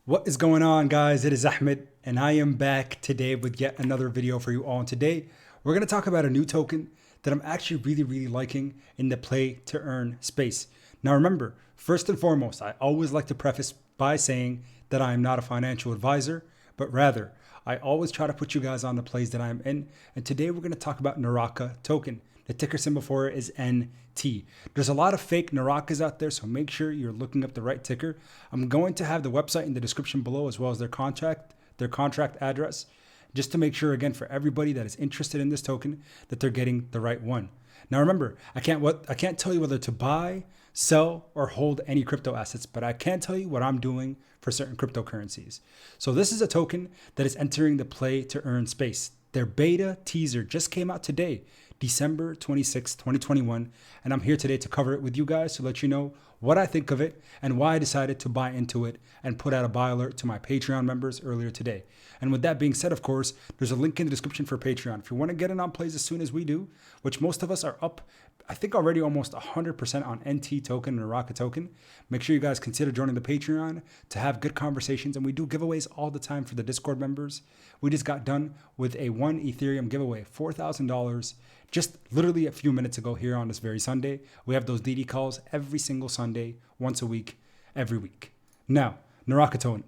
What is going on, guys? It is Ahmed, and I am back today with yet another video for you all. And today, we're going to talk about a new token that I'm actually really liking in the play to earn space. Now, remember, first and foremost, I always like to preface by saying that I am not a financial advisor, but rather, I always try to put you guys on the plays that I'm in. And today, we're going to talk about Naraka Token. The ticker symbol for it is NT. There's a lot of fake Narakas out there, so make sure you're looking up the right ticker. I'm going to have the website in the description below as well as their contract address, just to make sure, again, for everybody that is interested in this token, that they're getting the right one. Now remember, I can't tell you whether to buy, sell, or hold any crypto assets, but I can tell you what I'm doing for certain cryptocurrencies. So this is a token that is entering the play to earn space. Their beta teaser just came out today, December 26, 2021, and I'm here today to cover it with you guys to let you know what I think of it and why I decided to buy into it and put out a buy alert to my Patreon members earlier today. And with that being said, of course, there's a link in the description for Patreon. If you want to get in on plays as soon as we do, which most of us are up, I think already almost 100% on NT token and Naraka token, make sure you guys consider joining the Patreon to have good conversations. And we do giveaways all the time for the Discord members. We just got done with a 1 Ethereum giveaway, $4,000, just literally a few minutes ago here on this very Sunday. We have those DD calls every single Sunday, once a week, every week. Now, Naraka token.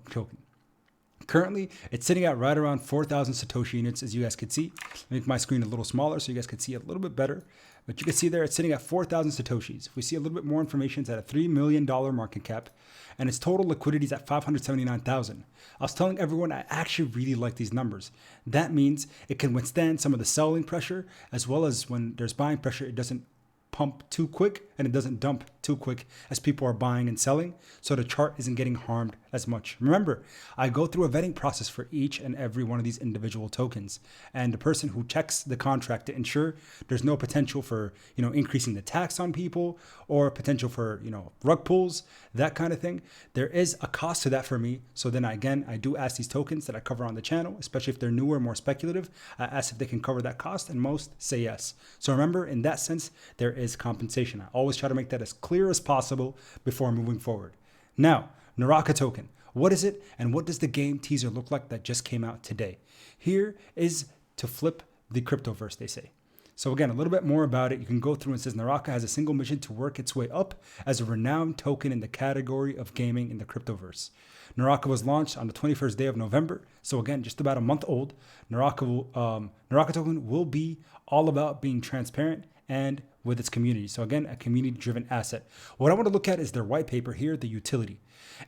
Currently, it's sitting at right around 4,000 Satoshi units, as you guys can see. Let me make my screen a little smaller so you guys can see a little bit better. But you can see there, it's sitting at 4,000 Satoshis. If we see a little bit more information, it's at a $3 million market cap, and its total liquidity is at 579,000. I was telling everyone I actually really like these numbers. That means it can withstand some of the selling pressure, as well as when there's buying pressure, it doesn't pump too quick and it doesn't dump too quick as people are buying and selling, so the chart isn't getting harmed as much. Remember, I go through a vetting process for each and every one of these individual tokens, and the person who checks the contract to ensure there's no potential for increasing the tax on people or potential for rug pulls, that kind of thing. There is a cost to that for me. So then I do ask these tokens that I cover on the channel, especially if they're newer, more speculative, I ask if they can cover that cost, and most say yes. So remember, in that sense, there is compensation. I always try to make that as clear as possible before moving forward. Now, Naraka token. What is it, and what does the game teaser look like that just came out today? Here is to flip the cryptoverse, they say. So again, a little bit more about it. You can go through and it says Naraka has a single mission to work its way up as a renowned token in the category of gaming in the cryptoverse. Naraka was launched on the 21st day of November. So again, just about a month old. Naraka token will be all about being transparent and with its community. So again, a community-driven asset. What I want to look at is their white paper here, the utility.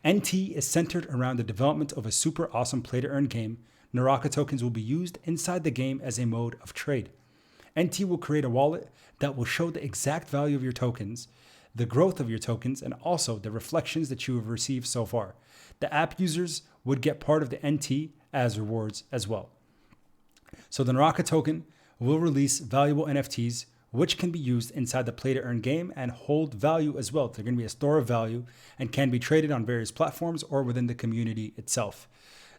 NT is centered around the development of a super awesome play-to-earn game. Naraka tokens will be used inside the game as a mode of trade. NT will create a wallet that will show the exact value of your tokens, the growth of your tokens, and also the reflections that you have received so far. The app users would get part of the NT as rewards as well. So the Naraka token will release valuable NFTs, which can be used inside the play to earn game and hold value as well. They're going to be a store of value and can be traded on various platforms or within the community itself.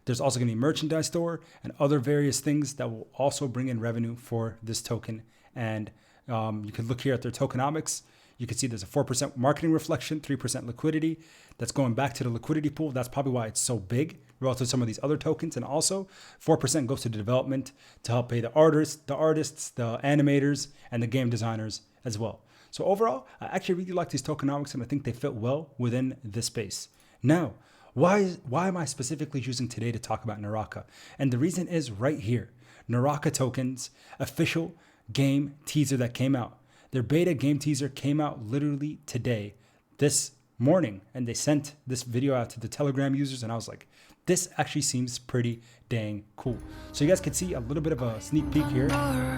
There's also going to be a merchandise store and other various things that will also bring in revenue for this token. And you can look here at their tokenomics. You can see there's a 4% marketing reflection, 3% liquidity. That's going back to the liquidity pool. That's probably why it's so big relative to some of these other tokens. And also 4% goes to the development to help pay the artists, the animators, and the game designers as well. So overall, I actually really like these tokenomics, and I think they fit well within this space. Now, why am I specifically choosing today to talk about Naraka? And the reason is right here. Naraka tokens official game teaser that came out. Their beta game teaser came out literally today, this morning, and they sent this video out to the Telegram users, and I was like, this actually seems pretty dang cool. So you guys can see a little bit of a sneak peek here. You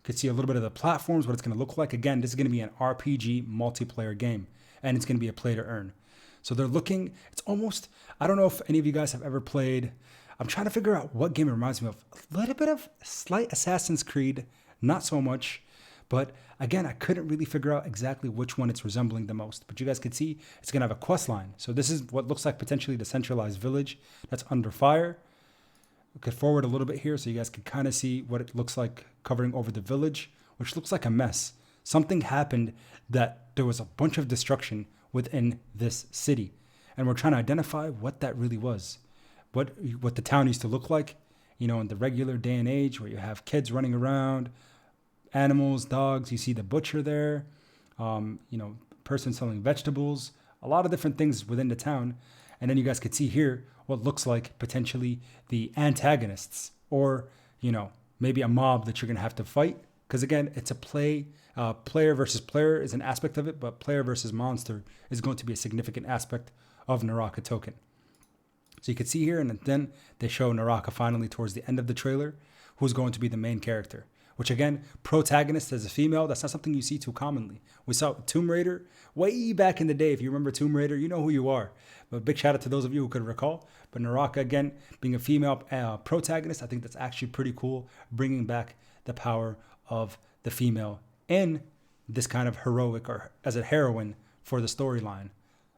can see a little bit of the platforms, what it's going to look like. Again, this is going to be an RPG multiplayer game, and it's going to be a play to earn. So they're looking, it's almost, I don't know if any of you guys have ever played, I'm trying to figure out what game it reminds me of. A little bit of slight Assassin's Creed, not so much. But again, I couldn't really figure out exactly which one it's resembling the most. But you guys can see it's going to have a quest line. So this is what looks like potentially the centralized village that's under fire. We could forward a little bit here so you guys can kind of see what it looks like covering over the village, which looks like a mess. Something happened that there was a bunch of destruction within this city. And we're trying to identify what that really was, what the town used to look like, you know, in the regular day and age where you have kids running around, animals, dogs. You see the butcher there, you know, person selling vegetables, a lot of different things within the town. And then you guys could see here what looks like potentially the antagonists, or, you know, maybe a mob that you're going to have to fight. Because again, it's a player versus player is an aspect of it, but player versus monster is going to be a significant aspect of Naraka Token. So you can see here, and then they show Naraka finally towards the end of the trailer, who's going to be the main character. Which again, protagonist as a female, that's not something you see too commonly. We saw Tomb Raider way back in the day. If you remember Tomb Raider, you know who you are. But big shout out to those of you who could recall. But Naraka, again, being a female protagonist, I think that's actually pretty cool, bringing back the power of the female in this kind of heroic or as a heroine for the storyline.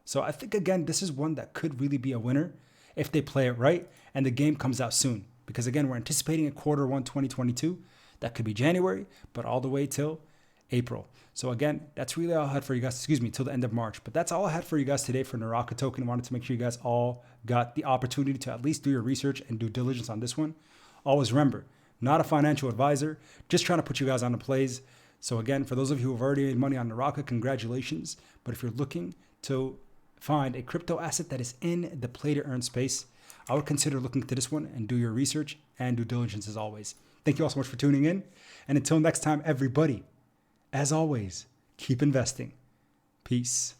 So I think, again, this is one that could really be a winner if they play it right and the game comes out soon. Because again, we're anticipating a Q1 2022. That could be January, but all the way till April. So again, that's really all I had for you guys, till the end of March. But that's all I had for you guys today for Naraka Token. I wanted to make sure you guys all got the opportunity to at least do your research and due diligence on this one. Always remember, not a financial advisor, just trying to put you guys on the plays. So again, for those of you who have already made money on Naraka, congratulations. But if you're looking to find a crypto asset that is in the play to earn space, I would consider looking to this one and do your research and due diligence as always. Thank you all so much for tuning in. And until next time, everybody, as always, keep investing. Peace.